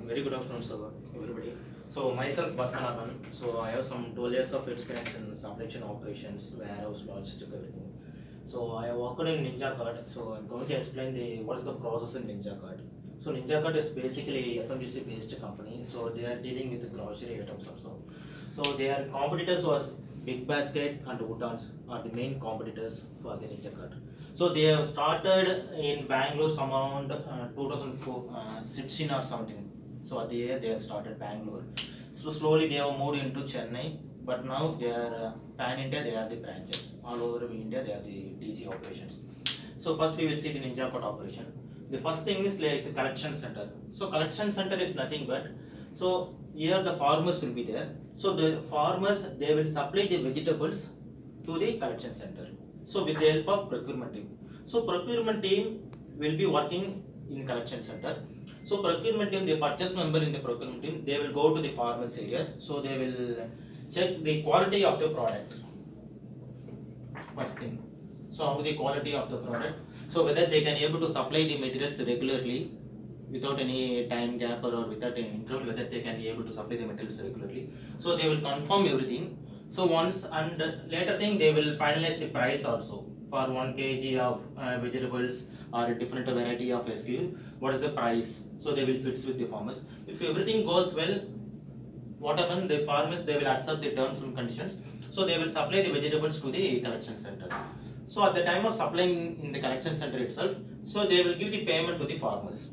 Very good afternoon, sir, everybody. So myself, Bhatmanaban. So I have some 12 years of experience in supply chain operations, warehouse, logistics, everything. So I worked in Ninja Card. So I'm going to explain what is the process in Ninja Card. So Ninja Card is basically FMCG based company. So they are dealing with the grocery items also. So their competitors was Big Basket and Woodlands are the main competitors for the Ninja Card. So they have started in Bangalore some around 2016 or something. So at the year they have started Bangalore. So slowly they have moved into Chennai, but now they are pan India. They have the branches all over India. They have the DC operations. So first we will see the Ninja Card operation. The first thing is like the collection center. So collection center is nothing but, so here the farmers will be there. So the farmers they will supply the vegetables to the collection center. So with the help of procurement team. So procurement team will be working in collection center. So procurement team, the purchase member in the procurement team, they will go to the farmers areas. So they will check the quality of the product. First thing. So how the quality of the product. So whether they can able to supply the materials regularly without any time gap or without any interval, whether they can be able to supply the materials regularly. So they will confirm everything. So once and later thing they will finalize the price also for 1 kg of vegetables or a different variety of SKU. What is the price? So they will fix with the farmers. If everything goes well, whatever the farmers they will accept the terms and conditions. So they will supply the vegetables to the collection center. So at the time of supplying in the collection center itself, so they will give the payment to the farmers.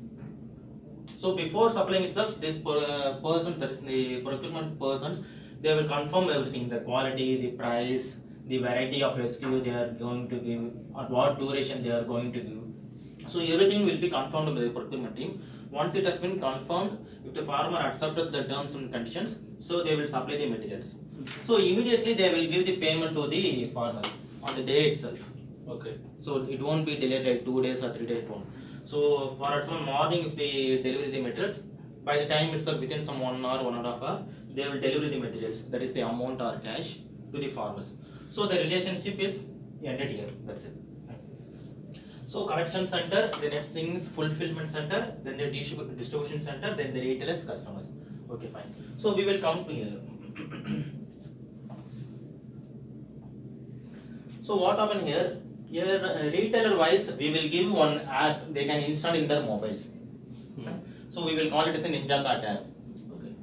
So before supplying itself, this person, that is the procurement persons, they will confirm everything, the quality, the price, the variety of SKU they are going to give, at what duration they are going to give. So everything will be confirmed by the procurement team. Once it has been confirmed, if the farmer accepted the terms and conditions, so they will supply the materials. So immediately they will give the payment to the farmers on the day itself. Okay. So it won't be delayed like 2 days or 3 days. So for example, morning if they deliver the materials, by the time itself within some 1 hour, 1.5 hour, they will deliver the materials. That is the amount or cash to the farmers. So the relationship is ended here. That's it. So collection center, the next thing is fulfillment center, then the distribution center, then the retailers, customers. Okay, fine. So we will come to here. So what happened here? Here retailer wise, we will give one app they can install in their mobile. Okay. So we will call it as a Ninja Cart app. Okay.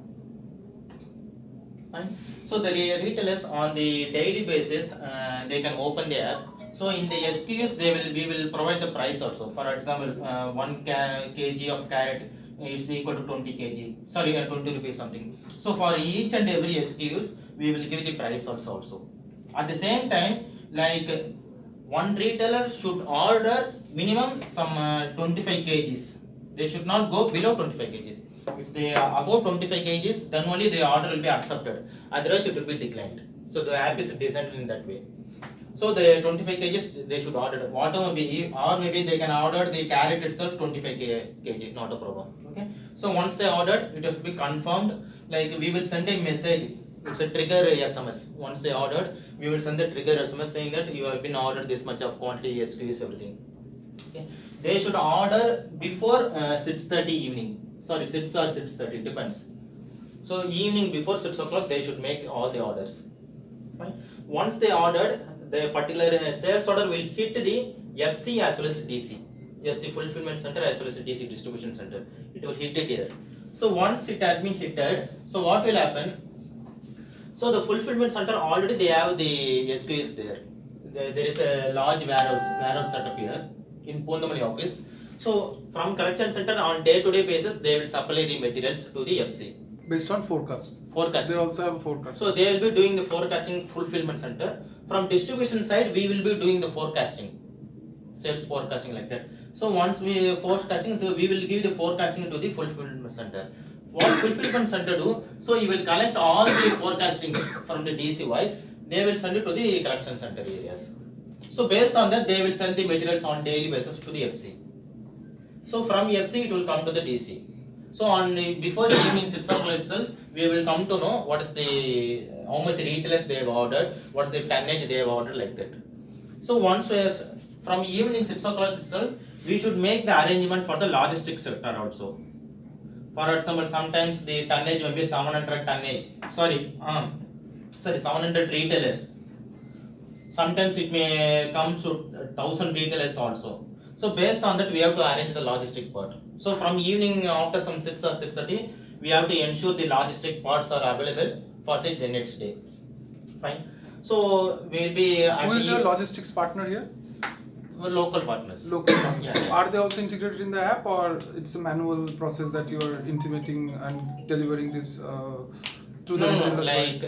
Fine. So the retailers on the daily basis, they can open the app. So in the SKUs, we will provide the price also. For example, 1 kg of carrot is equal to 20 kg. Sorry, 20 rupees something. So for each and every SKUs, we will give the price also. At the same time, like one retailer should order minimum some 25 kgs. They should not go below 25 kgs. If they are above 25 kgs, then only the order will be accepted. Otherwise, it will be declined. So the app is designed in that way. So the 25 kgs they should order. Whatever be, or maybe they can order the carrot itself 25 kg, not a problem. Okay. So once they ordered, it has been confirmed. Like we will send a message. It's a trigger SMS. Once they ordered, we will send the trigger SMS saying that you have been ordered this much of quantity, SKUs, everything. Okay. They should order before 6:30 evening. Sorry, 6 or 6:30 depends. So evening before 6 o'clock they should make all the orders. Fine. Once they ordered, the particular sales order will hit the FC as well as DC. FC fulfillment center as well as DC distribution center. It will hit it here. So once it has been hitted, so what will happen? So the fulfillment center already they have the SKUs there. There is a large warehouse setup here in Pondamani office. So from collection center on day-to-day basis, they will supply the materials to the FC. Based on forecast. Forecast. They also have a forecast. So they will be doing the forecasting fulfillment center. From distribution side, we will be doing the forecasting, sales forecasting like that. So once we forecasting, so we will give the forecasting to the fulfillment center. What fulfillment center do? So you will collect all the forecasting from the DC wise. They will send it to the collection center areas. So based on that, they will send the materials on daily basis to the FC. So from FC, it will come to the DC. So on before evening 6 o'clock itself, we will come to know what is the how much retailers they have ordered, what is the tonnage they have ordered like that. So once from evening 6 o'clock itself, we should make the arrangement for the logistics sector also. For example, sometimes the tonnage may be 700 tonnage. Sorry, 700 retailers. Sometimes it may come to 1000 retailers also. So based on that, we have to arrange the logistic part. So from evening after some 6 or 6:30, we have to ensure the logistic parts are available for the next day. Fine. So we'll be Who is your logistics partner here? local partners. Local partners. Yeah. Are they also integrated in the app, or it's a manual process that you are intimating and delivering this to the No, retailers? like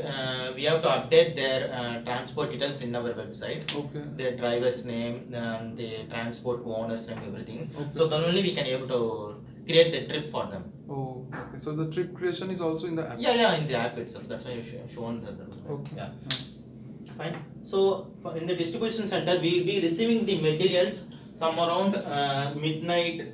we have to update their transport details in our website. Okay. Their driver's name, the transport owner's name, everything. Okay. So then only we can able to create the trip for them. Oh, okay. So the trip creation is also in the app. Yeah, in the app itself. That's why you shown the Okay. yeah. Fine. So in the distribution center, we will be receiving the materials some around midnight,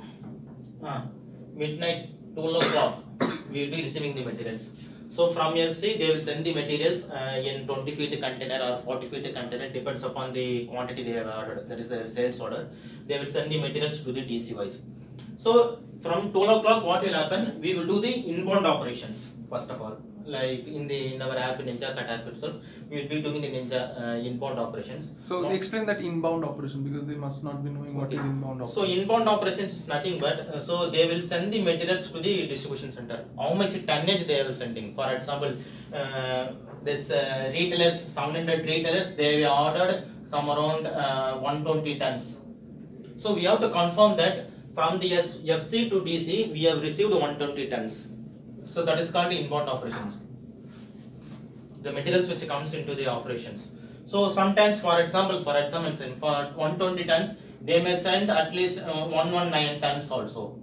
12 o'clock. We will be receiving the materials. So from FC, they will send the materials in 20 feet container or 40 feet container, depends upon the quantity they have ordered. That is a sales order. They will send the materials to the DC wise. So from 12 o'clock, what will happen? We will do the inbound operations first of all. Like in our app, Ninja Cut app itself, we will be doing the Ninja inbound operations. So explain that inbound operation, because they must not be knowing what is inbound operation. So inbound operations is nothing but so they will send the materials to the distribution center. How much tonnage they are sending? For example, this retailers, 700 retailers, they have ordered some around 120 tons. So we have to confirm that from the FC to DC, we have received 120 tons. So that is called inbound operations. The materials which comes into the operations. So sometimes, for example, for 120 tons, they may send at least 119 tons also.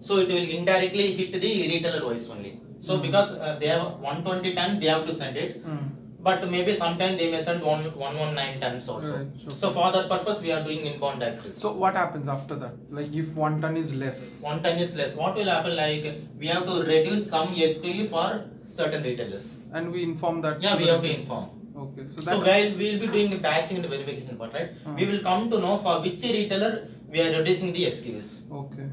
So it will indirectly hit the retailer wise only. So because they have 120 tons, they have to send it. But maybe sometimes they may send 119 tons also. Right, okay. So for that purpose, we are doing inbound activities. So what happens after that? Like if 1 ton is less? 1 ton is less. What will happen? Like we have to reduce some SKU for certain retailers. And we inform that? Yeah, we have to inform. Okay. So So while we will be doing the batching and the verification part, right? We will come to know for which retailer we are reducing the SKUs. Okay.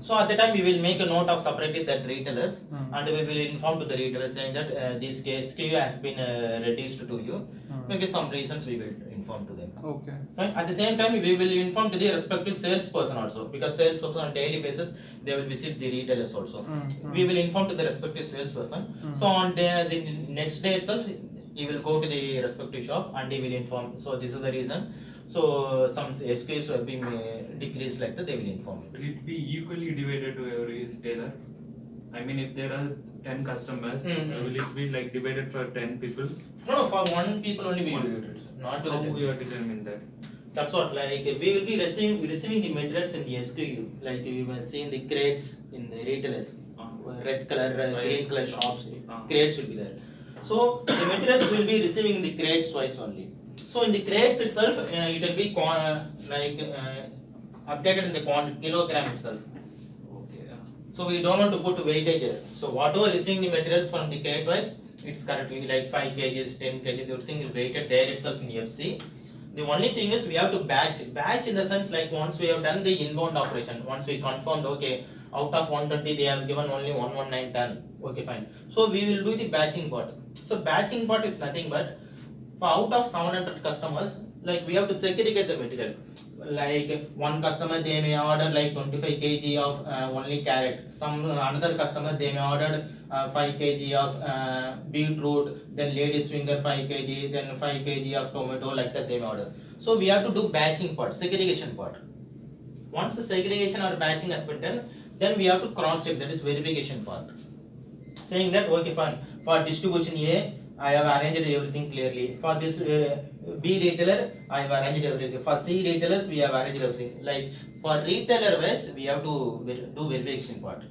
So at the time we will make a note of separating that retailers and we will inform to the retailers saying that this SKU has been reduced to you. Maybe some reasons we will inform to them. Okay. Right? At the same time we will inform to the respective salesperson also, because salesperson on daily basis they will visit the retailers also. We will inform to the respective salesperson. So on the next day itself he will go to the respective shop and he will inform. So this is the reason. So some SKUs have been decreased like that, they will inform it. Will it be equally divided to every retailer? I mean, if there are 10 customers, will it be like divided for 10 people? No, for one people only we will do it. Not to How the 10. you are determining that? That's what, like we will be receiving the materials in the SKU. Like you will see in the crates in the retailers, red color, green color shops, crates will be there. So the materials will be receiving in the crates wise only. So in the crates itself, it will be updated in the kilogram itself. Okay. So we don't want to put weightage here. So whatever receiving the materials from the crate wise, it's correctly like 5 kgs, 10 kgs, everything is weighted there itself in the FC. The only thing is we have to batch in the sense like once we have done the inbound operation, once we confirmed okay out of 120 they have given only 119 ton, okay fine. So we will do the batching part. So batching part is nothing but for out of 700 customers, like we have to segregate the material. Like one customer they may order like 25 kg of only carrot. Some another customer they may order 5 kg of beetroot, then ladies finger 5 kg, then 5 kg of tomato, like that they may order. So we have to do batching part, segregation part. Once the segregation or batching has been done, then we have to cross check, that is verification part. Saying that okay fine, for distribution A I have arranged everything clearly. For this B retailer, I have arranged everything. For C retailers, we have arranged everything. Like for retailer wise, we have to do verification part.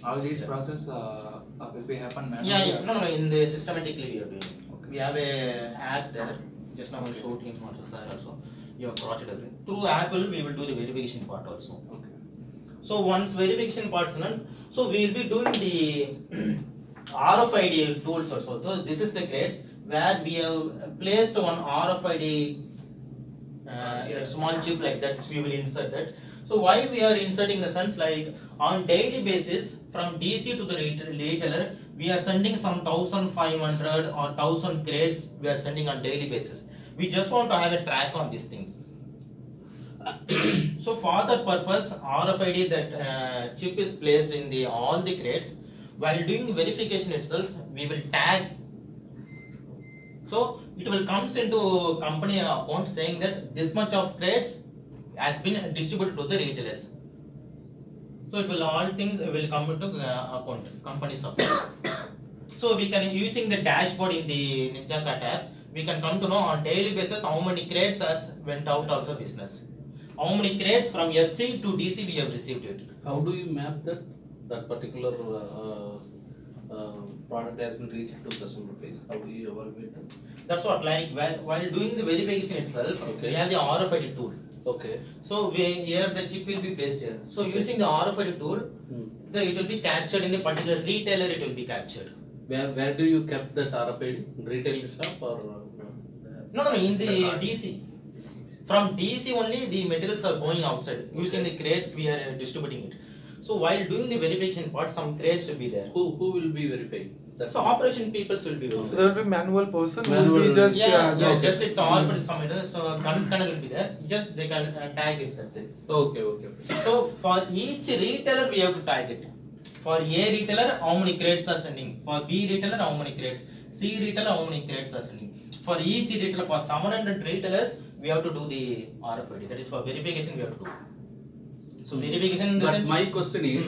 All these process will be happen manually? Yeah. No. In the systematically we are doing. Okay. We have a app there. Just now I showed him also, sir also. You have crossed it everything. Through Apple, we will do the verification part also. Okay. So once verification part is done, so we will be doing the RFID tools also. So this is the crates where we have placed one RFID small chip like that. We will insert that. So why we are inserting the sense like on daily basis from DC to the retailer, we are sending some 1500 or 1000 crates we are sending on daily basis. We just want to have a track on these things. So for that purpose, RFID that chip is placed in the all the crates. While doing verification itself, we will tag. So it will comes into company account saying that this much of crates has been distributed to the retailers. So it will all things will come into account, company's account. So we can using the dashboard in the Ninja Kart app, we can come to know on daily basis how many crates has went out of the business. How many crates from FC to DC we have received it. How do you map that particular product has been reached to customer base? How do you evaluate that? That's what like while doing the verification itself, Okay. we have the RFID tool. Okay. So here the chip will be placed here. So Okay. using the RFID tool, Hmm. it will be captured in the particular retailer. It will be captured. Where do you kept that RFID? Retail shop or? No, in the The card. DC. From DC only the materials are going outside. Using the crates we are distributing it. So while doing the verification part, some crates will be there. Who will be verifying? That's So operation peoples will be So there. there will be manual person who will be Manual- just Just it's all for some so gun scanner will be there. Just they can tag it. That's it. Okay. So for each retailer we have to tag it. For A retailer, how many crates are sending? For B retailer, how many crates? C retailer, how many crates are sending? For each retailer, for 700 retailers, we have to do the RFID. That is for verification we have to do. So verification in the But sense. my question is,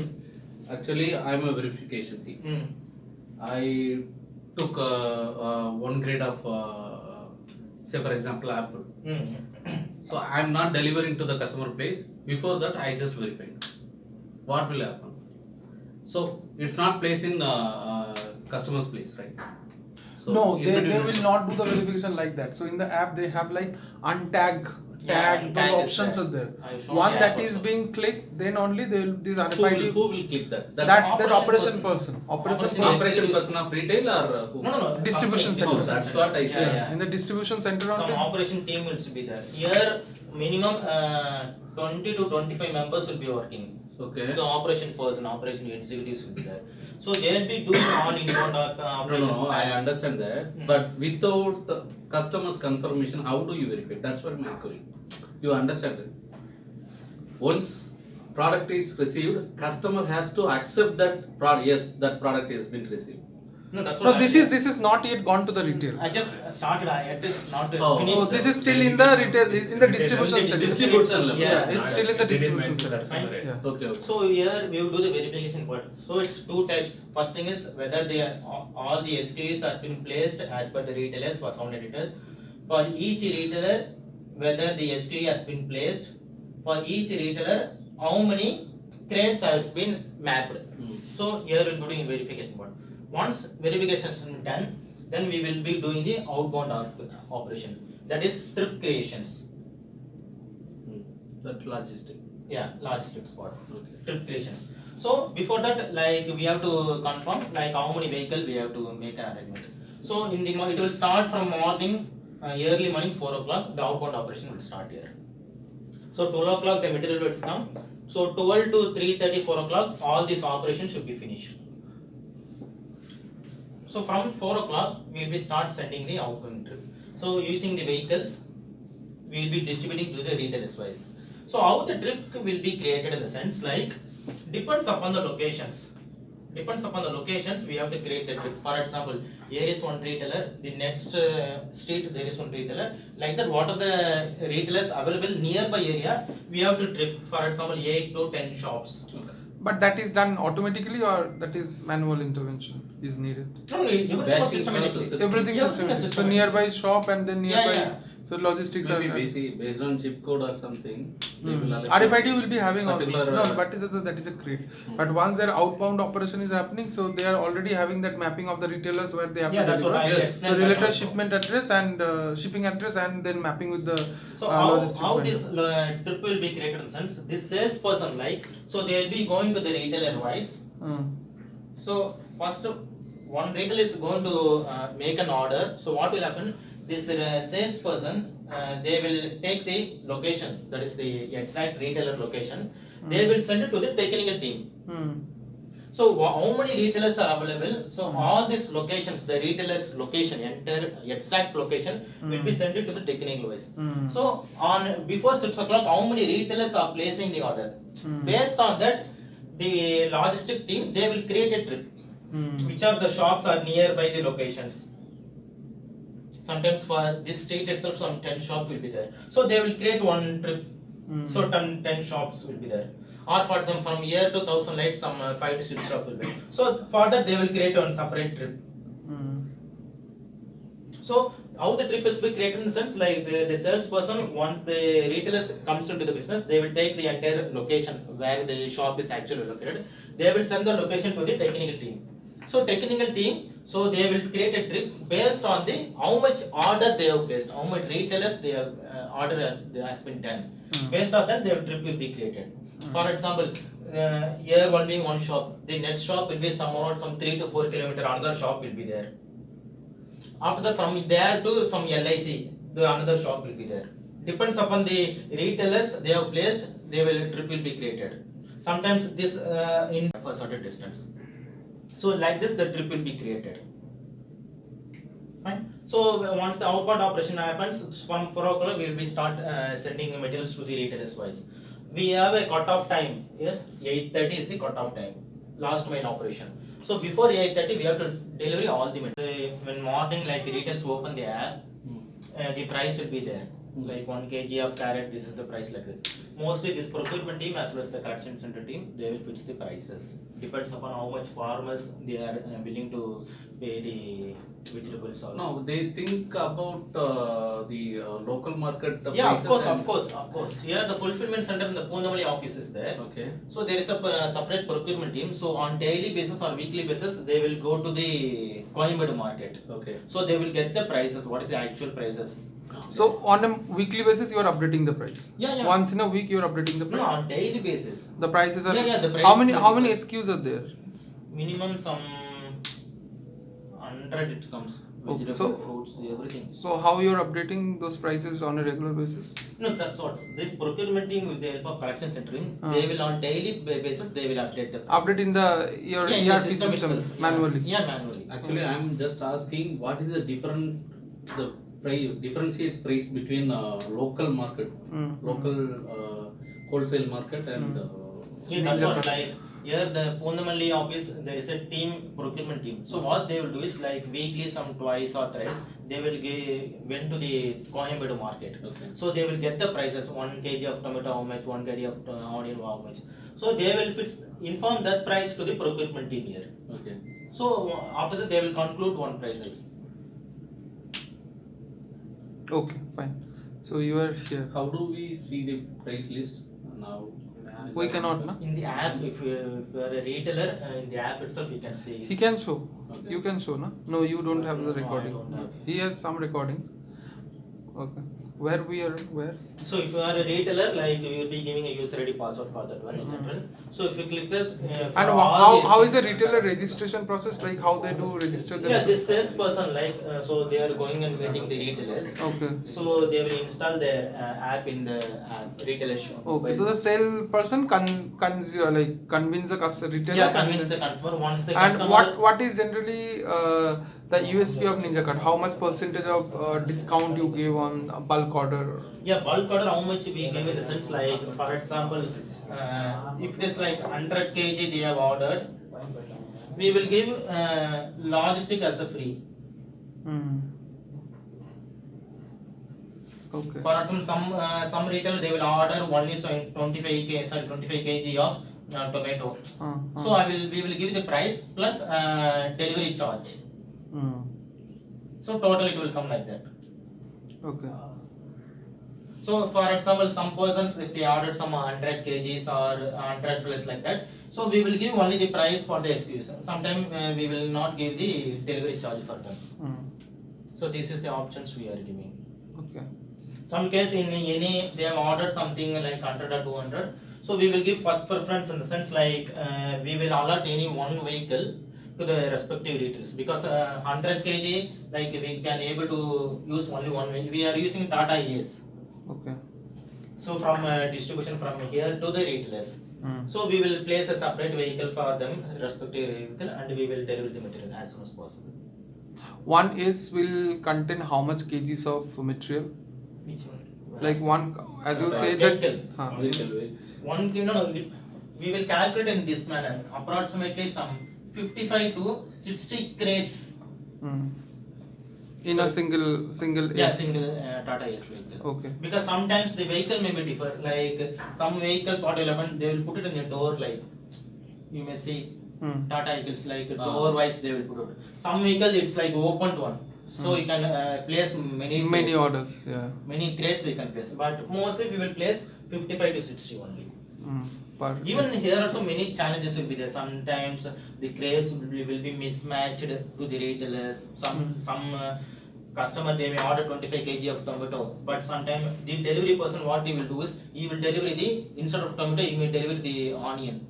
actually, I am a verification team. Hmm. I took one grade of, say for example, Apple. Hmm. So I am not delivering to the customer place. Before that, I just verified. What will happen? So it's not placed in customer's place, right? So no, in they between- will not do the verification like that. So in the app they have like untag, Yeah, tag, untag those is options there. are there. I've shown One the that app is also. being clicked, then only they will this who RFID. will click that? That operation operation person. person. Operation Operation person. Operation Yes. person of retail or who? No. Distribution Company. center. Oh, that's what I said. Yeah. In the distribution center Some only. operation team will be there. Here minimum 20 to 25 members will be working. Okay. So operation person, operation executives will be there. So they will be doing all inbound operations. No, I understand that. Hmm. But without customer's confirmation, how do you verify? That's what my query. You understand it? Once product is received, customer has to accept that product. Yes, that product has been received. No, that's No, what this is not yet gone to the retail. I just started. I had to not Oh. finished. Oh, this is still in the retail, in the distribution center. Distribution level. Yeah. It's still in the distribution center. Fine. Yeah. Okay. So here we will do the verification part. So it's two types. First thing is whether they are, all the SKUs has been placed as per the retailers for sound editors. For each retailer, whether the SKU has been placed. For each retailer, how many crates has been mapped. Hmm. So here we will be doing verification part. Once verification is done, then we will be doing the outbound operation. That is trip creations. That logistic. Yeah, logistics part. Okay. Trip creations. So before that, like we have to confirm like how many vehicle we have to make an arrangement. So in the it will start from morning, early morning 4 o'clock. The outbound operation will start here. So 12 o'clock the material will come. So 12 to 3:30, 4 o'clock, all this operation should be finished. So from 4 o'clock, we will be start sending the outgoing trip. So using the vehicles, we will be distributing to the retailers wise. So how the trip will be created in the sense like depends upon the locations. Depends upon the locations, we have to create the trip. For example, here is one retailer, the next street there is one retailer. Like that, what are the retailers available nearby area? We have to trip. For example, 8 to 10 shops. But that is done automatically or that is manual intervention is needed? No, everything was Batching systematically. process. Everything Yeah, is everything is systematic. So systematic. nearby shop and then Yeah, nearby. yeah. So logistics Maybe are. based on zip code or something. They will allocate RFID will be having all this. particular, No, but that is a crate. But once their outbound operation is happening, so they are already having that mapping of the retailers where they have Yeah, to that's what deliver. I Yes. explained. So that related also. shipment address and shipping address and then mapping with the So logistics how vendor. this trip will be created in the sense this salesperson like so they will be going to the retailer wise. So first one retailer is going to make an order. So what will happen? this salesperson, they will take the location, that is the exact retailer location, they will send it to the technical team. So how many retailers are available? So all these locations, the retailer's location, entire exact location will be sent it to the technical wise. So on before 6 o'clock, how many retailers are placing the order? Based on that, the logistic team, they will create a trip. Which are the shops are nearby the locations. Sometimes for this street itself, some 10 shops will be there. So they will create one trip. So 10 shops will be there. Or for example, from here to 1000 lights, some 5 to 6 shops will be. So for that, they will create one separate trip. So how the trip is be created in the sense like the salesperson, once the retailers comes into the business, they will take the entire location where the shop is actually located. They will send the location to the technical team. So technical team, so they will create a trip based on the how much order they have placed, how much retailers they have order has been done. Based on that, their trip will be created. For example, here one being one shop, the next shop will be somewhere some 3 to 4 kilometer. Another shop will be there. After that, from there to some LIC, the another shop will be there. Depends upon the retailers they have placed, they will trip will be created. Sometimes this in for certain distance. So like this, the trip will be created. Fine. So once the outbound operation happens, from 4 o'clock we will be start sending materials to the retailers wise. We have a cut-off time. Yes, 8:30 is the cut-off time. Last mile operation. So before 8:30 we have to deliver all the material. When morning like retailers open the app, the price will be there. Like 1 kg of carrot, this is the price like that. Mostly this procurement team as well as the collection center team, they will fix the prices. Depends upon how much farmers they are willing to pay the vegetables. Or No, they think about the local market. yeah, of prices course, and- of course. Here the fulfillment center in the Poonamali office is there. Okay. So there is a separate procurement team. So on daily basis or weekly basis, they will go to the Coimbatore market. Okay. So they will get the prices. What is the actual prices? So on a weekly basis, you are updating the price. Yeah. Once in a week, you are updating the No, price. on daily basis. The prices are. Yeah, the how prices many will how many differ. SKUs are there? Minimum some 100 it comes. Okay, Vegetable, so- fruits, everything. So how you are updating those prices on a regular basis? No, that's what. This procurement team with the help of collection center team, they will on daily basis they will update the price. Update in the your Yeah, in the ERP system itself. manually. Yeah, manually. Actually, I am just asking what is the differentiate price between local market, local wholesale market and Yeah, that's what like here the Poonamali office there is a team procurement team. So what they will do is like weekly some twice or thrice they will went to the Coimbatore market. Okay. So they will get the prices 1 kg of tomato how much, 1 kg of onion how much. So they will inform that price to the procurement team here. Okay. So after that they will conclude one prices. Okay, fine. So you are here. How do we see the price list now? We cannot, na? In the app, if you are a retailer, in the app itself you can see. He can show. Okay. You can show, na? No, you don't have the No, I recording. don't have. He has some recordings. Okay. Where we are? Where? So if you are a retailer, like you will be giving a user ID password for that one in general. So if you click that, for And all how is these- the retailer registration process? Like how they do register Yeah, themselves? this salesperson like so they are going and meeting the retailers. Okay. So they will install their app in the retailer shop. Okay. So the salesperson convince the customer retailer. Yeah, convince the consumer once the And customer. what is generally the USP of Ninja Card? How much percentage of discount you give on a bulk order? Yeah, bulk order, how much we give in the sense like, for example, if it is like 100 kg they have ordered, we will give logistic as a free. Okay. For example, some retailer they will order only 25 kg of tomato. So we will give the price plus delivery charge. So total it will come like that. Okay. So for example, some persons if they ordered some 100 kgs or 100 plus like that, so we will give only the price for the SKUs. Sometimes we will not give the delivery charge for them. So this is the options we are giving. Okay. Some case in any they have ordered something like 100 or 200, so we will give first preference in the sense like we will allot any one vehicle to the respective retailers, because 100 kg like we can able to use only one way. We are using Tata AS. Okay. So from distribution from here to the retailers. So we will place a separate vehicle for them, respective vehicle, and we will deliver the material as soon as possible. One is will contain how much kgs of material? Which one? Like one, as you say Vehicle. that. Vehicle weight. One, we will calculate in this manner, approximately some 55 to 60 crates. In a single Yeah, S. single Tata AS vehicle. Okay. Because sometimes the vehicle may be different. Like some vehicles, what will happen? They will put it in a door. Like you may see Tata vehicles, like door wise they will put it. Some vehicles it's like opened one, so you can place many crates. Orders. Yeah. Many crates we can place, but mostly we will place 55 to 60 only. Even here also many challenges will be there. Sometimes the crates will be mismatched to the retailers. Some customer they may order 25 kg of tomato, but sometimes the delivery person what he will do is he will deliver the instead of tomato he may deliver the onion.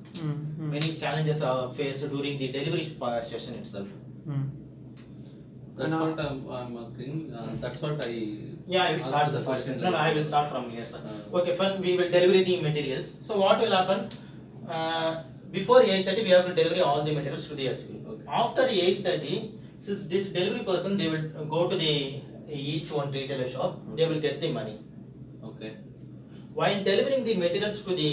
Many challenges are faced during the delivery session itself. That's what I'm asking. That's what I. Yeah, I will start the question. No, I will start from here, sir. Okay, first we will deliver the materials. So what will happen? Before 8:30 we have to deliver all the materials to the SQ. Okay. After 8:30, so this delivery person they will go to the each one retailer shop. They will get the money. Okay. While delivering the materials to the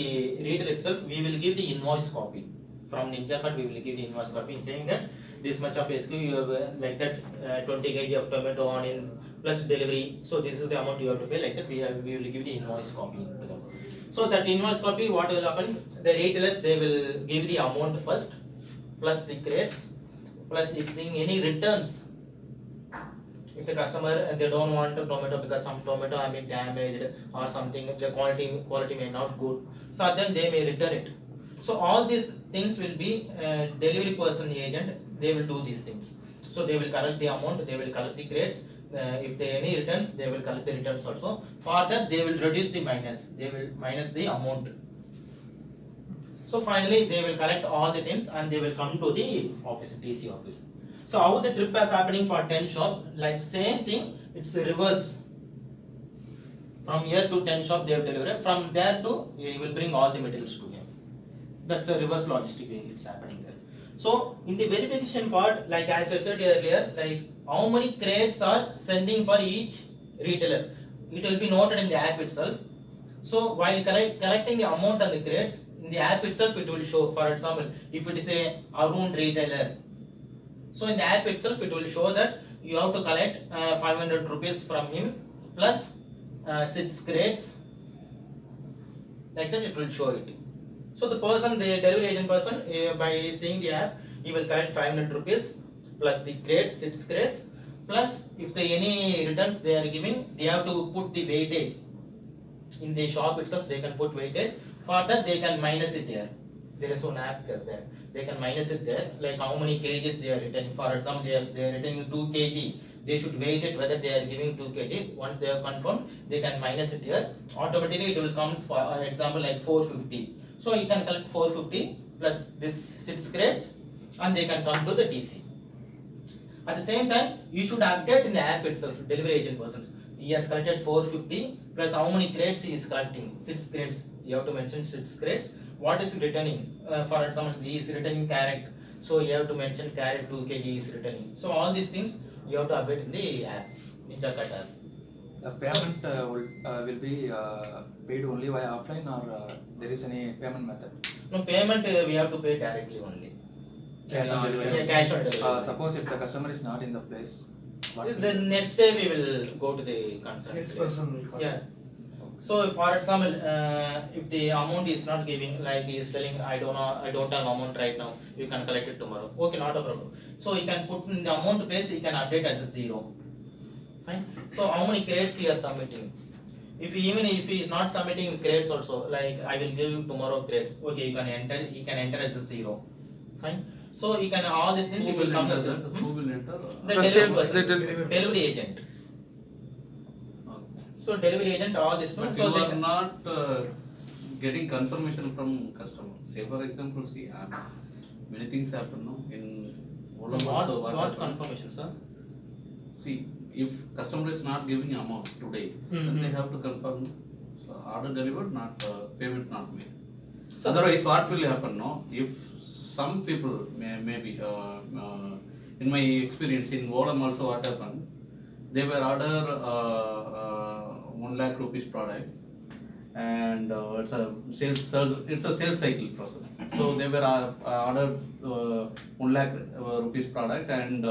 retailer itself, we will give the invoice copy. From Ninja Card, we will give the invoice copy saying that this much of SQ you have like that 20 kg of tomato onion plus delivery. So this is the amount you have to pay. Like that, we will give the invoice copy to them. So that invoice copy, what will happen? The retailers they will give the amount first, plus the crates, plus if any returns. If the customer they don't want the tomato because some tomato have been damaged or something, the quality may not good, so then they may return it. So all these things will be delivery person agent. They will do these things. So they will collect the amount. They will collect the crates. If there any returns, they will collect the returns also. For that, they will reduce the minus. They will minus the amount. So finally, they will collect all the things and they will come to the office, TC office. So how the trip is happening for 10 shop? Like same thing. It's a reverse. From here to 10 shop, they have delivered. From there to he will bring all the materials to him. That's the reverse logistic way it's happening there. So in the verification part, like as I said earlier, like how many crates are sending for each retailer, it will be noted in the app itself. So while collecting the amount on the crates, in the app itself it will show. For example, if it is a Arun retailer, so in the app itself it will show that you have to collect 500 rupees from him plus 6 crates. Like that it will show it. So the person, the delivery agent person, by seeing the app, he will collect 500 rupees plus the crates, 6 crates, plus if the any returns they are giving, they have to put the weightage. In the shop itself, they can put weightage. For that, they can minus it there. There is one app there. They can minus it there, like how many kgs they are returning. For example, they are returning 2 kg. They should weight it whether they are giving 2 kg. Once they have confirmed, they can minus it here. Automatically, it will come for example like 450. So you can collect 450 plus this 6 crates and they can come to the DC. At the same time, you should update in the app itself, delivery agent persons. He has collected 450 plus how many crates he is collecting? 6 crates. You have to mention 6 crates. What is returning? For example, he is returning carrot. So you have to mention carrot 2 kg is returning. So all these things you have to update in the app, Ninja Cut app. The payment will be paid only via offline or there is any payment method? No, payment we have to pay directly only. Cash on delivery. Yeah, cash on delivery. Suppose if the customer is not in the place, The next day we will go to the concerned place. Yeah. So for example, if the amount is not giving, like he is telling, I don't have amount right now, you can collect it tomorrow. Okay, not a problem. So he can put in the amount place, he can update as a 0. Fine. So how many crates he is submitting? If he is not submitting crates also, like I will give you tomorrow crates. Okay, he can enter as a 0. Fine. So he can all these things. Who It will come as a Who will enter? the The delivery sales, person, the delivery delivery agent. So delivery agent, all this one. But So you they are can, not getting confirmation from customer. Say for example, see, many things happen no? In Olam What, also what happened? confirmation, sir? See, if customer is not giving amount today, then they have to confirm order delivered, not payment not made. So Otherwise, what will happen? No, if some people maybe in my experience in Olam also what happened, they were order 1 lakh rupees product, and it's a sales cycle process. So they were ordered 1 lakh rupees product, and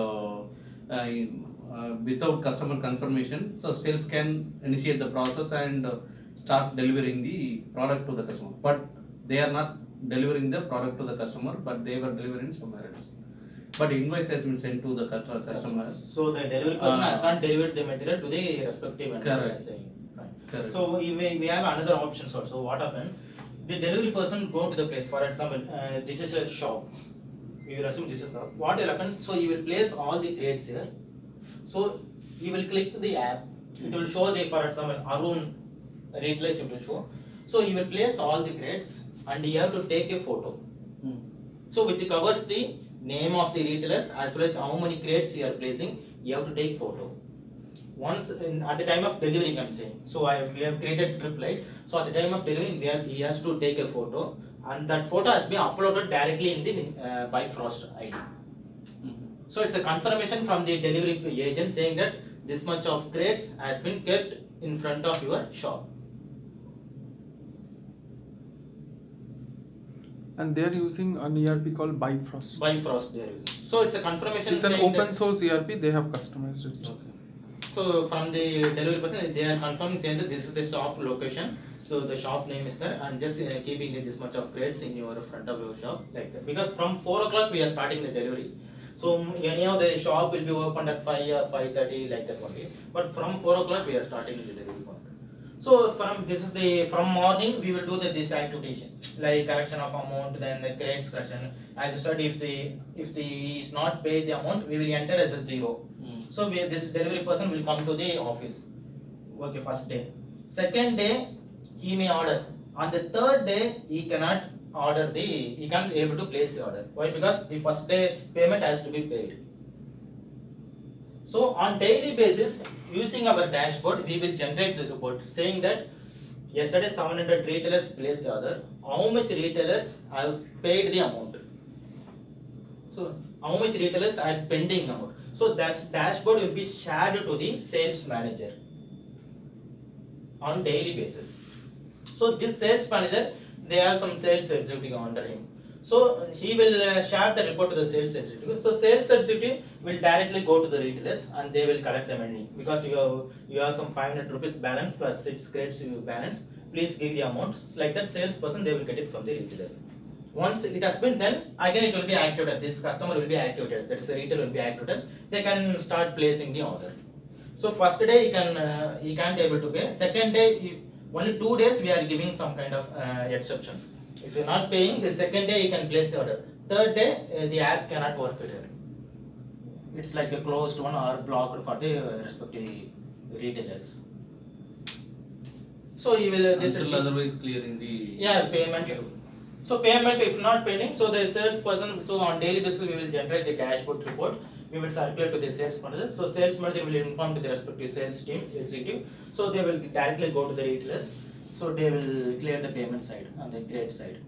without customer confirmation, so sales can initiate the process and start delivering the product to the customer. But they are not delivering the product to the customer, but they were delivering somewhere else. But invoice has been sent to the customer. So the delivery person has not delivered the material to the respective vendor. Correct. you are saying. Fine. Correct. So we have another options also. What happened? The delivery person go to the place. For example, this is a shop. You will assume this is a shop. What will happen? So you will place all the crates here. So you will click the app. It will show the, for example, Arun retailers it will show. So you will place all the crates and you have to take a photo. So which covers the name of the retailers as well as how many crates you are placing. You have to take photo. Once at the time of delivery, I'm saying. So we have created trip light. So at the time of delivery, he has to take a photo, and that photo has been uploaded directly in the Bifrost ID. So it's a confirmation from the delivery agent saying that this much of crates has been kept in front of your shop. And they are using an ERP called Bifrost. Bifrost they are using. So it's a confirmation. It's an saying open that, source ERP. They have customized it. Okay. So from the delivery person, they are confirming saying that this is the shop location. So the shop name is there, and just keeping this much of crates in your front of your shop like that. Because from 4 o'clock we are starting the delivery. So anyhow the shop will be opened at 5 or 5:30 like that only. But from 4 o'clock we are starting the delivery point. So from morning we will do this activity like correction of amount, then the crates correction. As you said, if the is not paid the amount, we will enter as a 0. So this delivery person will come to the office. Okay, first day. Second day he may order. On the third day he cannot he can't be able to place the order. Why? Because the first day payment has to be paid. So on daily basis, using our dashboard, we will generate the report saying that yesterday 700 retailers placed the order. How much retailers have paid the amount? So how much retailers are pending amount? So that dashboard will be shared to the sales manager on daily basis. So this sales manager, they have some sales executive under him. So he will share the report to the sales executive. So sales executive will directly go to the retailers and they will collect the money because you have some 500 rupees balance plus 6 crates you balance. Please give the amount. Like that salesperson, they will get it from the retailers. Once it has been done, again it will be activated. This customer will be activated. That is, the retailer will be activated. They can start placing the order. So first day he can't able to pay. Second day, only 2 days we are giving some kind of exception. If you are not paying, the second day you can place the order. Third day the app cannot work with it. It's like a closed one or blocked for the respective retailers. So you will Until otherwise clearing the payment. So payment if not paying, so the salesperson, so on daily basis we will generate the dashboard report. We will circulate to the sales manager. So sales manager will inform to the respective sales team executive. So they will directly go to the retailers. So they will clear the payment side and the crate side.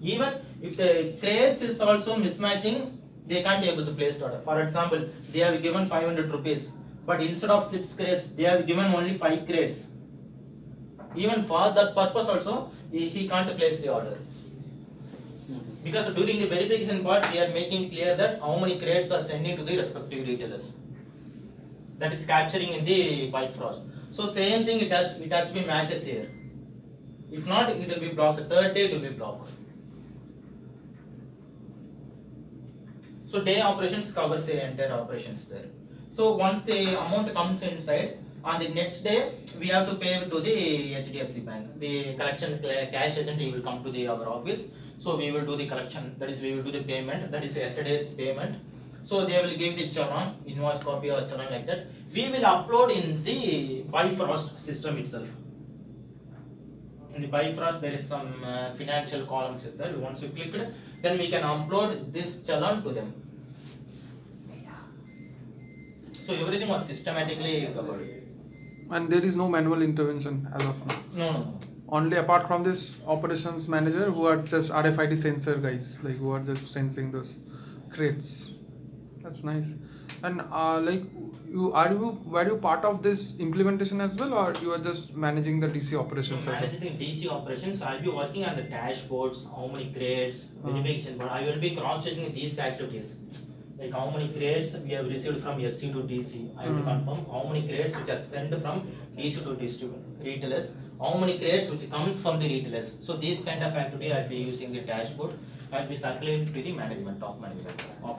Even if the crates is also mismatching, they can't be able to place the order. For example, they have given 500 rupees, but instead of 6 crates, they have given only 5 crates. Even for that purpose also, he can't place the order. Because during the verification part, we are making clear that how many crates are sending to the respective retailers. That is capturing in the Bifrost. So same thing, it has to be matches here. If not, it will be blocked. Third day it will be blocked. So day operations covers the entire operations there. So once the amount comes inside, on the next day we have to pay to the HDFC bank. The collection cash agent, he will come to our office. So we will do the collection. That is, we will do the payment. That is yesterday's payment. So they will give the challan, invoice copy or challan like that. We will upload in the Bifrost system itself. In the Bifrost, there is some financial columns is there. Once you click it, then we can upload this challan to them. So everything was systematically covered. And there is no manual intervention as of now. No. Only apart from this operations manager who are just RFID sensor guys, like who are just sensing those crates. That's nice. And like were you part of this implementation as well, or you are just managing the DC operations So as well? managing DC operations, I'll be working on the dashboards, how many crates, verification, but I will be cross-checking these activities. Like how many crates we have received from FC to DC. I will confirm how many crates which are sent from DC to retailers, how many crates which comes from the retailers. So these kind of activity I'll be using the dashboard. I'll be circulating to the management, top management.